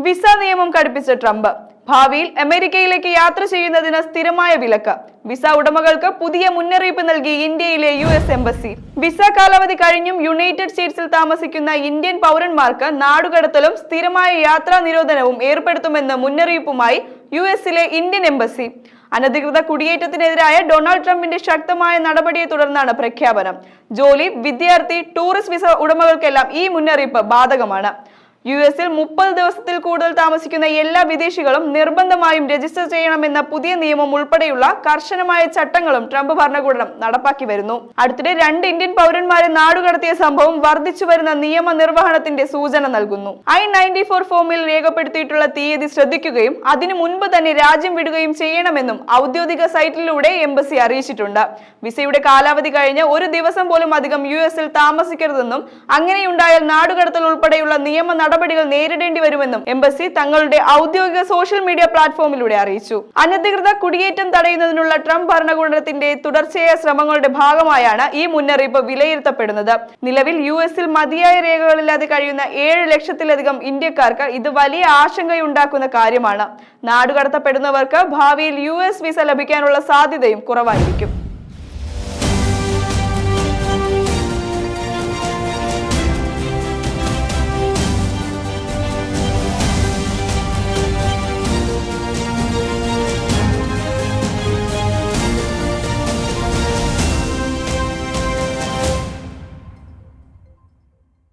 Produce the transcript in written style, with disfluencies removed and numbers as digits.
Visa നിയമം കടുപ്പിച്ച Trump. ഭാവിയിൽ അമേരിക്കയിലേക്ക് യാത്ര ചെയ്യുന്നതിന് സ്ഥിരമായ വിലക്ക്. വിസ ഉടമകൾക്ക് പുതിയ മുന്നറിയിപ്പ് നൽകി ഇന്ത്യയിലെ US എംബസി. വിസ കാലാവധി കഴിഞ്ഞും യുണൈറ്റഡ് സ്റ്റേറ്റ്സിൽ താമസിക്കുന്ന ഇന്ത്യൻ പൗരന്മാർക്ക് നാടുകടത്തലും സ്ഥിരമായ യാത്രാ നിരോധനവും ഏർപ്പെടുത്തുമെന്ന് മുന്നറിയിപ്പുമായി US-ലെ ഇന്ത്യൻ എംബസി. അനധികൃത കുടിയേറ്റത്തിനെതിരായ ഡൊണാൾഡ് ട്രംപിന്റെ ശക്തമായ നടപടിയെ തുടർന്നാണ് പ്രഖ്യാപനം. ജോലി, വിദ്യാർത്ഥി, ടൂറിസ്റ്റ് വിസ ഉടമകൾക്കെല്ലാം ഈ മുന്നറിയിപ്പ് ബാധകമാണ്. US-ൽ 30 ദിവസത്തിൽ കൂടുതൽ താമസിക്കുന്ന എല്ലാ വിദേശികളും നിർബന്ധമായും രജിസ്റ്റർ ചെയ്യണമെന്ന പുതിയ നിയമം ഉൾപ്പെടെയുള്ള കർശനമായ ചട്ടങ്ങളും ട്രംപ് ഭരണകൂടം നടപ്പാക്കി വരുന്നു. അടുത്തിടെ 2 ഇന്ത്യൻ പൗരന്മാരെ നാടുകടത്തിയ സംഭവം വർദ്ധിച്ചു വരുന്ന നിയമനിർവഹണത്തിന്റെ സൂചന നൽകുന്നു. I-94 ഫോമിൽ രേഖപ്പെടുത്തിയിട്ടുള്ള തീയതി ശ്രദ്ധിക്കുകയും അതിനു മുൻപ് തന്നെ രാജ്യം വിടുകയും ചെയ്യണമെന്നും ഔദ്യോഗിക സൈറ്റിലൂടെ എംബസി അറിയിച്ചിട്ടുണ്ട്. വിസയുടെ കാലാവധി കഴിഞ്ഞ് ഒരു ദിവസം പോലും അധികം US-ൽ താമസിക്കരുതെന്നും അങ്ങനെയുണ്ടായാൽ നാടുകടത്തൽ ഉൾപ്പെടെയുള്ള നിയമ നടപടികൾ നേരിടേണ്ടി വരുമെന്നും എംബസി തങ്ങളുടെ ഔദ്യോഗിക സോഷ്യൽ മീഡിയ പ്ലാറ്റ്ഫോമിലൂടെ അറിയിച്ചു. അനധികൃത കുടിയേറ്റം തടയുന്നതിനുള്ള ട്രംപ് ഭരണകൂടത്തിന്റെ തുടർച്ചയായ ശ്രമങ്ങളുടെ ഭാഗമായാണ് ഈ മുന്നറിയിപ്പ് വിലയിരുത്തപ്പെടുന്നത്. നിലവിൽ US-ൽ മതിയായ രേഖകളില്ലാതെ കഴിയുന്ന 7 ലക്ഷത്തിലധികം ഇന്ത്യക്കാർക്ക് ഇത് വലിയ ആശങ്കയുണ്ടാക്കുന്ന കാര്യമാണ്. നാടുകടത്തപ്പെടുന്നവർക്ക് ഭാവിയിൽ US വിസ ലഭിക്കാനുള്ള സാധ്യതയും കുറവായിരിക്കും.